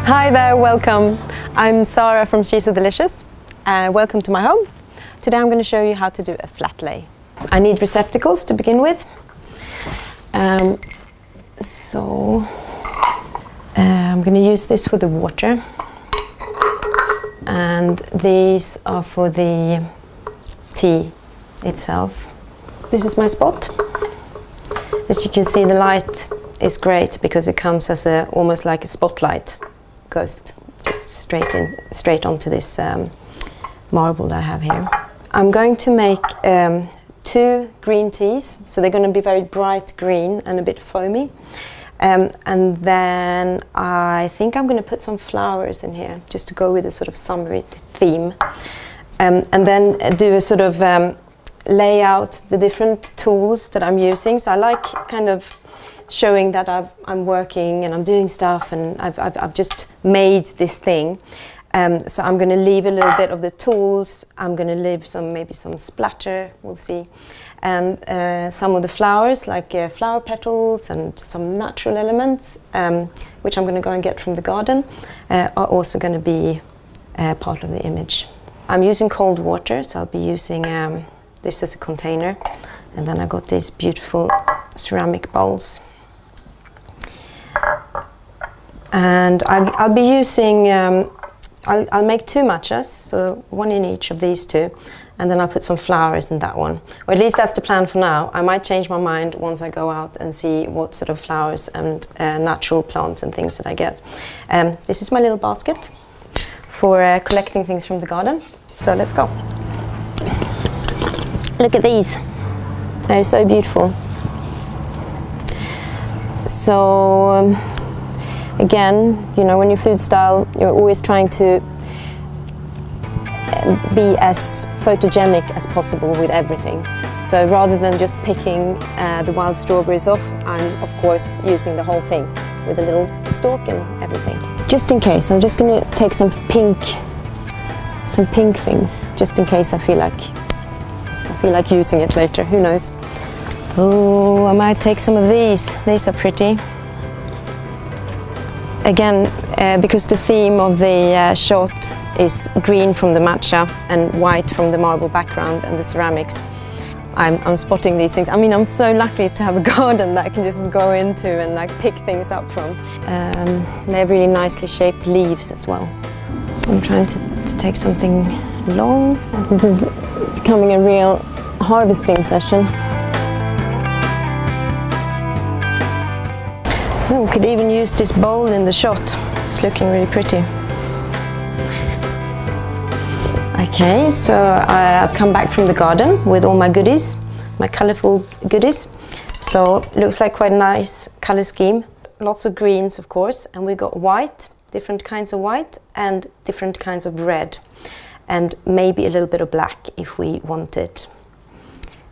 Hi there, welcome. I'm Sarah from She's So Delicious. Welcome to my home. Today I'm going to show you how to do a flat lay. I need receptacles to begin with. I'm going to use this for the water. And these are for the tea itself. This is my spot. As you can see, the light is great because it comes as almost like a spotlight. Goes just straight onto this marble that I have here. I'm going to make 2 green teas, so they're going to be very bright green and a bit foamy. And then I think I'm going to put some flowers in here just to go with a sort of summery theme. And then do a sort of lay out the different tools that I'm using. So I like kind of showing that I'm working and I'm doing stuff and I've just made this thing. So I'm going to leave a little bit of the tools. I'm going to leave maybe some splatter, we'll see. And some of the flowers, like flower petals and some natural elements, which I'm going to go and get from the garden, are also going to be part of the image. I'm using cold water, so I'll be using this as a container. And then I got these beautiful ceramic bowls. And I'll be using, I'll make 2 matchas, so 1 in each of these 2, and then I'll put some flowers in that one. Or at least that's the plan for now. I might change my mind once I go out and see what sort of flowers and natural plants and things that I get. This is my little basket for collecting things from the garden. So let's go. Look at these. They're so beautiful. So, again, you know, when you food style, you're always trying to be as photogenic as possible with everything. So rather than just picking the wild strawberries off, I'm of course using the whole thing with a little stalk and everything. Just in case, I'm just going to take some pink things, just in case I feel like using it later. Who knows? Oh, I might take some of these. These are pretty. Again, because the theme of the shot is green from the matcha and white from the marble background and the ceramics, I'm spotting these things. I mean, I'm so lucky to have a garden that I can just go into and like pick things up from. They have really nicely shaped leaves as well. So I'm trying to take something long. This is becoming a real harvesting session. Oh, we could even use this bowl in the shot. It's looking really pretty. Okay, so I've come back from the garden with all my goodies, my colorful goodies. So it looks like quite a nice color scheme. Lots of greens, of course, and we've got white, different kinds of white and different kinds of red, and maybe a little bit of black if we want it.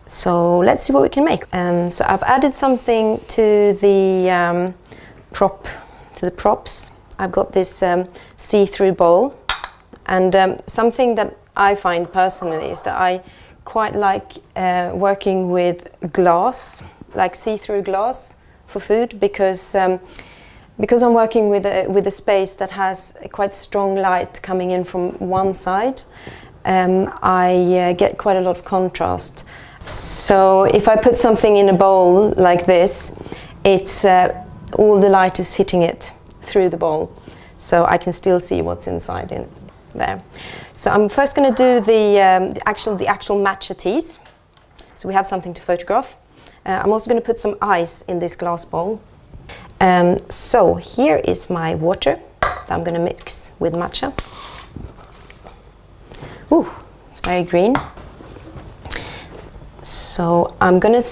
So let's see what we can make. So I've added something to the props. I've got this see-through bowl, and something that I find personally is that I quite like working with glass, like see-through glass for food, because I'm working with a space that has quite strong light coming in from one side. I get quite a lot of contrast. So if I put something in a bowl like this, it's all the light is hitting it through the bowl, so I can still see what's inside in there. So I'm first going to do the actual matcha teas. So we have something to photograph. I'm also going to put some ice in this glass bowl. So here is my water that I'm going to mix with matcha. Ooh, it's very green. So I'm gonna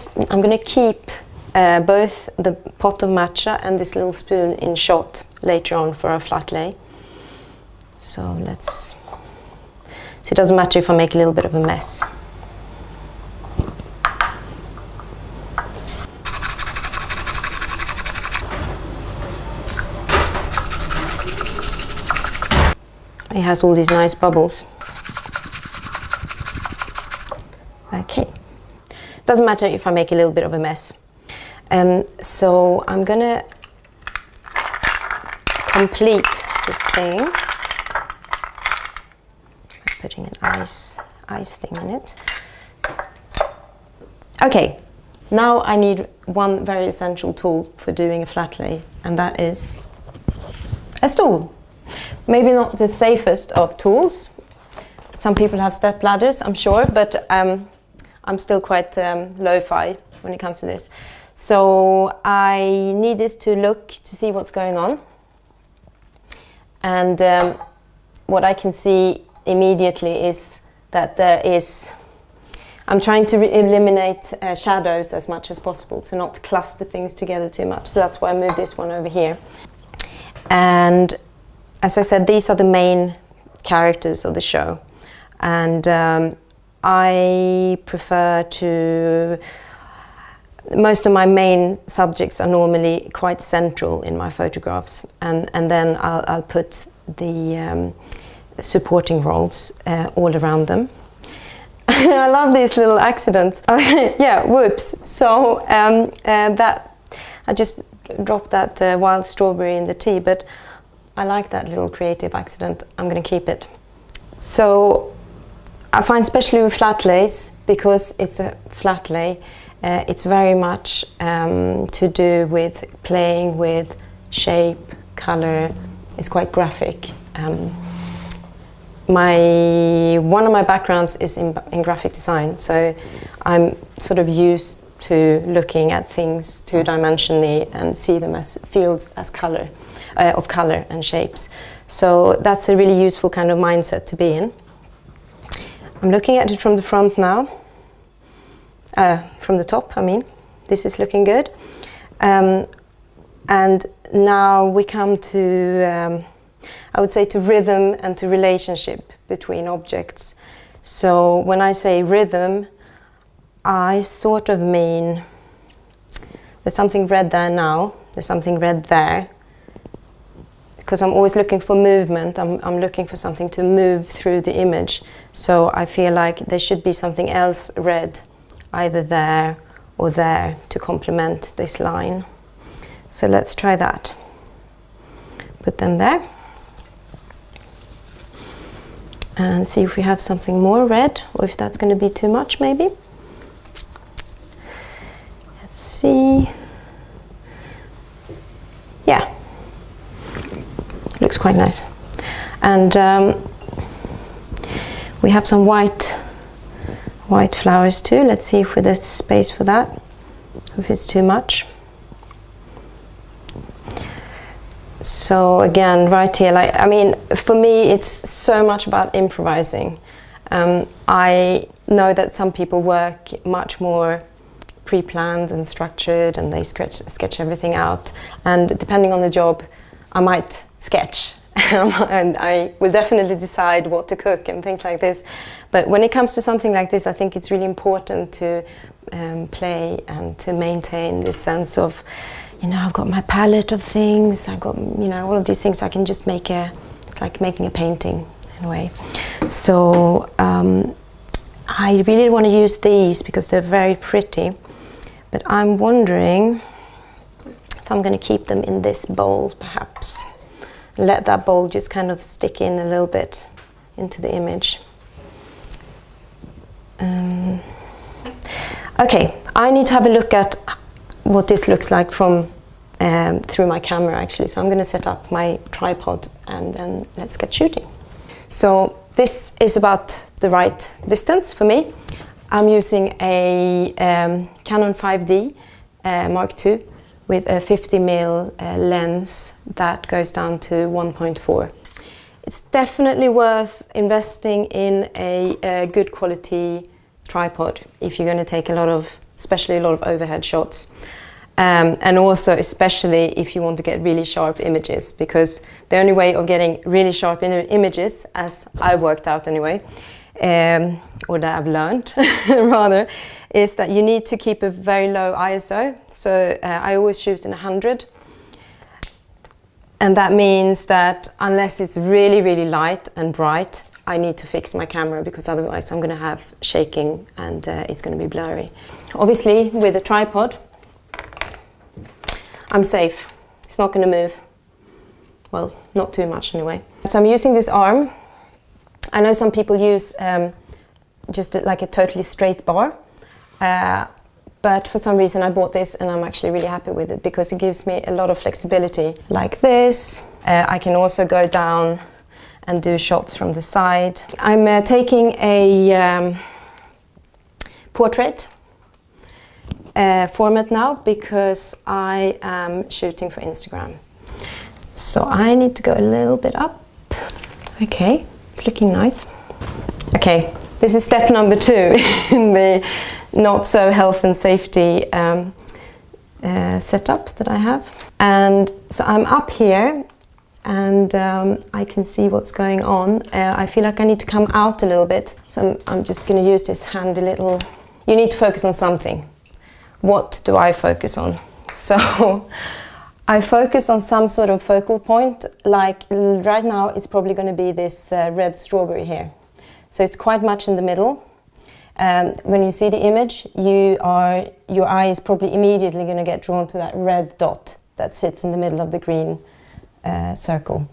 keep both the pot of matcha and this little spoon in shot later on for a flat lay. So it doesn't matter if I make a little bit of a mess. It has all these nice bubbles. Okay. Doesn't matter if I make a little bit of a mess. So I'm gonna complete this thing. Putting an ice thing in it. Okay, now I need one very essential tool for doing a flat lay, and that is a stool. Maybe not the safest of tools. Some people have step ladders, I'm sure, but I'm still quite lo-fi when it comes to this. So I need this to look to see what's going on. And what I can see immediately is that I'm trying to eliminate shadows as much as possible, to not cluster things together too much. So that's why I moved this one over here. And as I said, these are the main characters of the show. And I prefer to... Most of my main subjects are normally quite central in my photographs. And then I'll put the supporting roles all around them. I love these little accidents. Yeah, whoops. So that I just dropped that wild strawberry in the tea, but I like that little creative accident. I'm going to keep it. So I find, especially with flat lays, because it's a flat lay, it's very much to do with playing with shape, color. It's quite graphic. One of my backgrounds is in graphic design, so I'm sort of used to looking at things two-dimensionally and see them as fields as color, of color and shapes. So that's a really useful kind of mindset to be in. I'm looking at it from the front now, from the top, I mean. This is looking good. And now we come to I would say to rhythm and to relationship between objects. So when I say rhythm, I sort of mean there's something red there now, there's something red there. Because I'm always looking for movement, I'm looking for something to move through the image. So I feel like there should be something else red, either there or there, to complement this line. So let's try that. Put them there. And see if we have something more red, or if that's going to be too much, maybe. Let's see. Yeah, looks quite nice. And we have some white flowers too. Let's see if there's space for that, if it's too much. So again, right here, like, I mean, for me, it's so much about improvising. I know that some people work much more pre-planned and structured, and they sketch everything out. And depending on the job, I might sketch, and I will definitely decide what to cook and things like this. But when it comes to something like this, I think it's really important to play and to maintain this sense of, you know, I've got my palette of things, I've got, you know, all of these things. I can just make it's like making a painting in a way. So I really want to use these because they're very pretty, but I'm wondering if I'm going to keep them in this bowl, perhaps. Let that bowl just kind of stick in a little bit into the image. Okay, I need to have a look at what this looks like from through my camera, actually. So I'm going to set up my tripod and then let's get shooting. So this is about the right distance for me. I'm using a Canon 5D Mark II with a 50mm lens that goes down to 1.4. It's definitely worth investing in a good quality tripod if you're going to take especially a lot of overhead shots. And also especially if you want to get really sharp images, because the only way of getting really sharp images, as I worked out anyway, or that I've learned rather, is that you need to keep a very low ISO. So I always shoot in 100. And that means that unless it's really, really light and bright, I need to fix my camera, because otherwise I'm going to have shaking and it's going to be blurry. Obviously, with a tripod, I'm safe. It's not going to move. Well, not too much anyway. So I'm using this arm. I know some people use just like a totally straight bar, but for some reason I bought this and I'm actually really happy with it because it gives me a lot of flexibility. Like this. I can also go down and do shots from the side. I'm taking a portrait format now because I am shooting for Instagram. So I need to go a little bit up. Okay, it's looking nice. Okay, this is step number 2 in the not so health and safety setup that I have. And so I'm up here and I can see what's going on. I feel like I need to come out a little bit. So I'm just going to use this handy little... You need to focus on something. What do I focus on? So I focus on some sort of focal point. Like right now it's probably going to be this red strawberry here. So it's quite much in the middle. When you see the image, your eye is probably immediately going to get drawn to that red dot that sits in the middle of the green circle.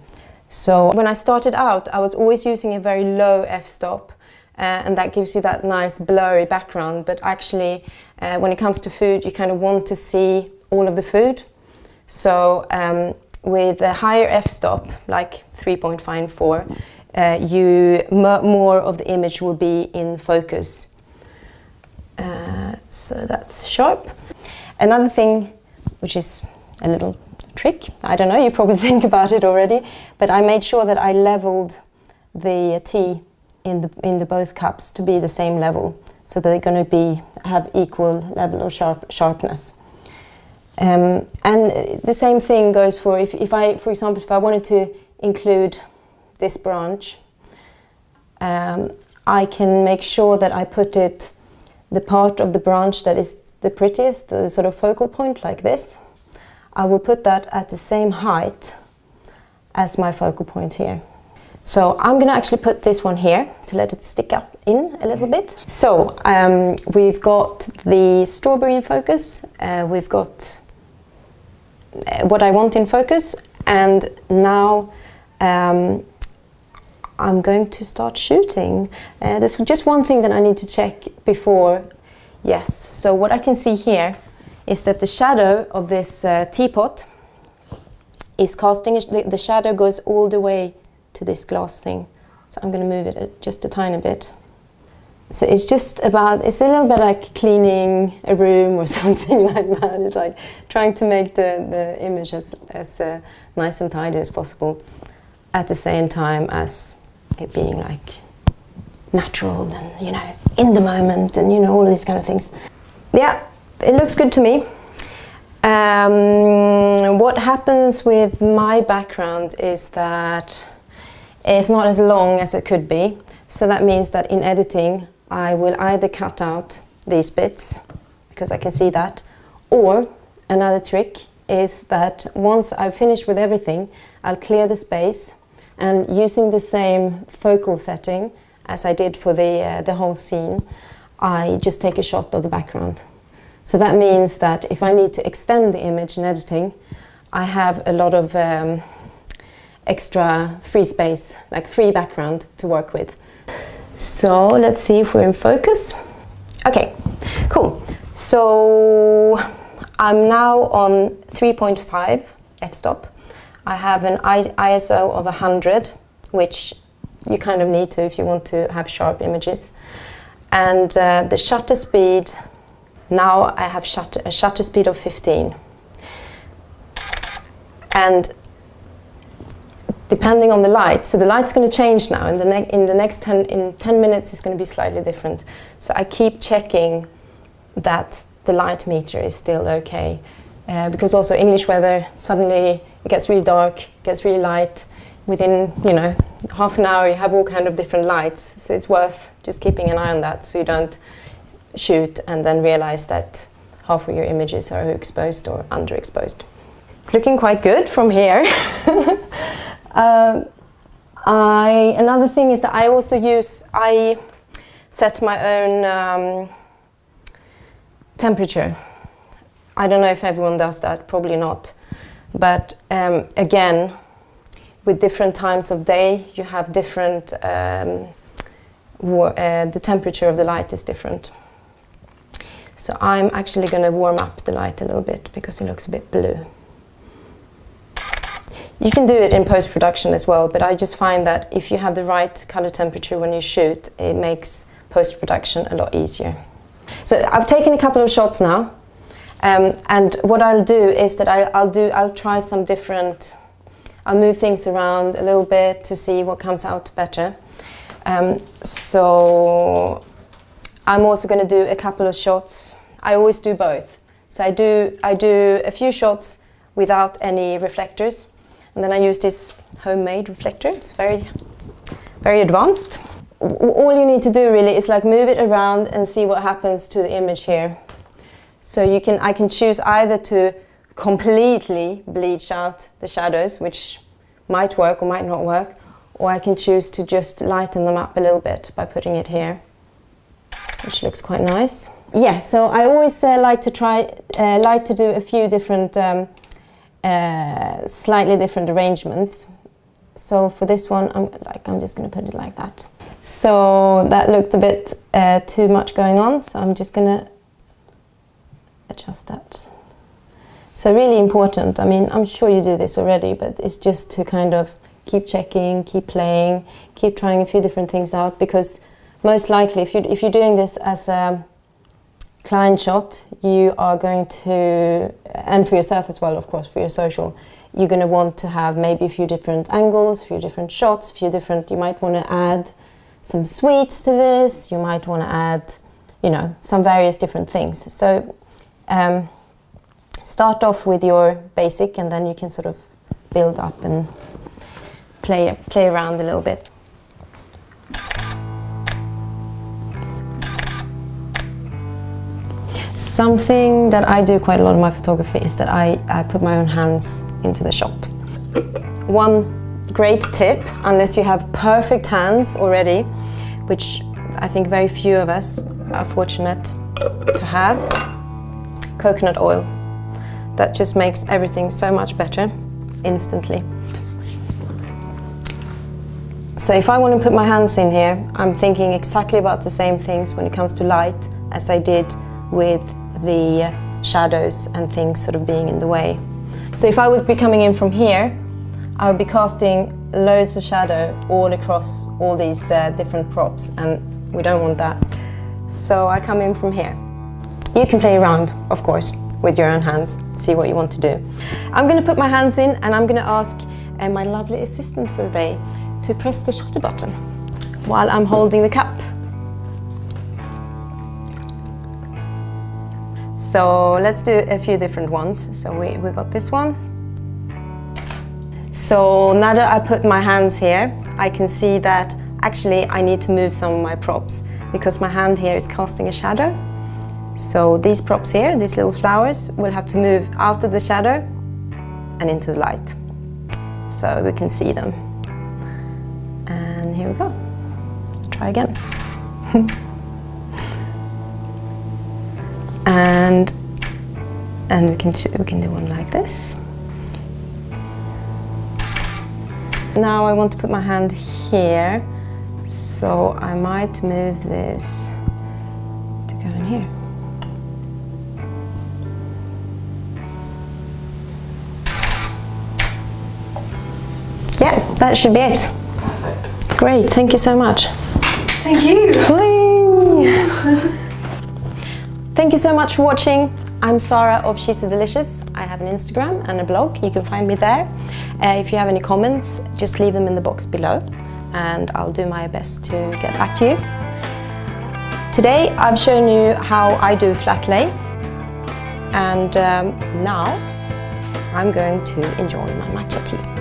So when I started out, I was always using a very low f-stop, and that gives you that nice blurry background. But actually, when it comes to food, you kind of want to see all of the food. So with a higher f-stop, like 3.54, more of the image will be in focus. So that's sharp. Another thing, which is a little trick, I don't know, you probably think about it already, but I made sure that I leveled the tea in the both cups to be the same level, so they're going to have equal level of sharpness. And the same thing goes for if I, for example, if I wanted to include this branch, I can make sure that I put the part of the branch that is the prettiest, the sort of focal point like this. I will put that at the same height as my focal point here. So I'm going to actually put this one here to let it stick up in a little bit. So we've got the strawberry in focus, we've got what I want in focus, and now I'm going to start shooting. There's just one thing that I need to check before. Yes, so what I can see here is that the shadow of this teapot is casting, the shadow goes all the way to this glass thing. So I'm going to move it just a tiny bit. So it's just about, it's a little bit like cleaning a room or something like that. It's like trying to make the image as nice and tidy as possible, at the same time as it being like natural and, you know, in the moment and, you know, all these kind of things. Yeah, it looks good to me. What happens with my background is that it's not as long as it could be. So that means that in editing, I will either cut out these bits, because I can see that, or another trick is that once I've finished with everything, I'll clear the space, and using the same focal setting as I did for the whole scene, I just take a shot of the background. So that means that if I need to extend the image in editing, I have a lot of extra free space, like free background to work with. So let's see if we're in focus. Okay, cool. So I'm now on 3.5 f-stop. I have an ISO of 100, which you kind of need to if you want to have sharp images. And the shutter speed, now I have a shutter speed of 15. And depending on the light, so the light's going to change now. In the next 10 minutes, it's going to be slightly different. So I keep checking that the light meter is still okay, because also English weather, suddenly it gets really dark, gets really light. Within, you know, half an hour, you have all kind of different lights. So it's worth just keeping an eye on that, so you don't shoot and then realize that half of your images are exposed or underexposed. It's looking quite good from here. Another thing is that I set my own temperature. I don't know if everyone does that, probably not. But again, with different times of day, you have different, the temperature of the light is different. So I'm actually going to warm up the light a little bit because it looks a bit blue. You can do it in post-production as well, but I just find that if you have the right color temperature when you shoot, it makes post-production a lot easier. So I've taken a couple of shots now, and what I'll do is that I'll try some different, I'll move things around a little bit to see what comes out better. So I'm also going to do a couple of shots. I always do both. So I do a few shots without any reflectors, and then I use this homemade reflector. It's very, very advanced. All you need to do really is like move it around and see what happens to the image here. So I can choose either to completely bleach out the shadows, which might work or might not work, or I can choose to just lighten them up a little bit by putting it here, which looks quite nice. Yeah, so I always like to do a few different, slightly different arrangements. So for this one, I'm just going to put it like that. So that looked a bit too much going on, so I'm just going to adjust that. So really important, I mean, I'm sure you do this already, but it's just to kind of keep checking, keep playing, keep trying a few different things out, because most likely if you're doing this as a client shot, you are going to, and for yourself as well, of course, for your social, you're going to want to have maybe a few different angles, a few different shots, you might want to add some sweets to this, you might want to add, you know, some various different things. So start off with your basic, and then you can sort of build up and play around a little bit. Something that I do quite a lot in my photography is that I put my own hands into the shot. One great tip, unless you have perfect hands already, which I think very few of us are fortunate to have, coconut oil. That just makes everything so much better instantly. So if I want to put my hands in here, I'm thinking exactly about the same things when it comes to light as I did with the shadows and things sort of being in the way. So if I would be coming in from here, I would be casting loads of shadow all across all these different props, and we don't want that. So I come in from here. You can play around, of course, with your own hands, see what you want to do. I'm going to put my hands in, and I'm going to ask my lovely assistant for the day to press the shutter button while I'm holding the cup. So let's do a few different ones. So we got this one. So now that I put my hands here, I can see that actually I need to move some of my props because my hand here is casting a shadow. So these props here, these little flowers, will have to move out of the shadow and into the light so we can see them. And here we go. Try again. and we can do one like this. Now I want to put my hand here, so I might move this to go in here. Yeah, that should be it. Perfect. Great, thank you so much. Thank you. Thank you so much for watching. I'm Sara of She's So Delicious. I have an Instagram and a blog. You can find me there. If you have any comments, just leave them in the box below and I'll do my best to get back to you. Today I've shown you how I do flat lay, and now I'm going to enjoy my matcha tea.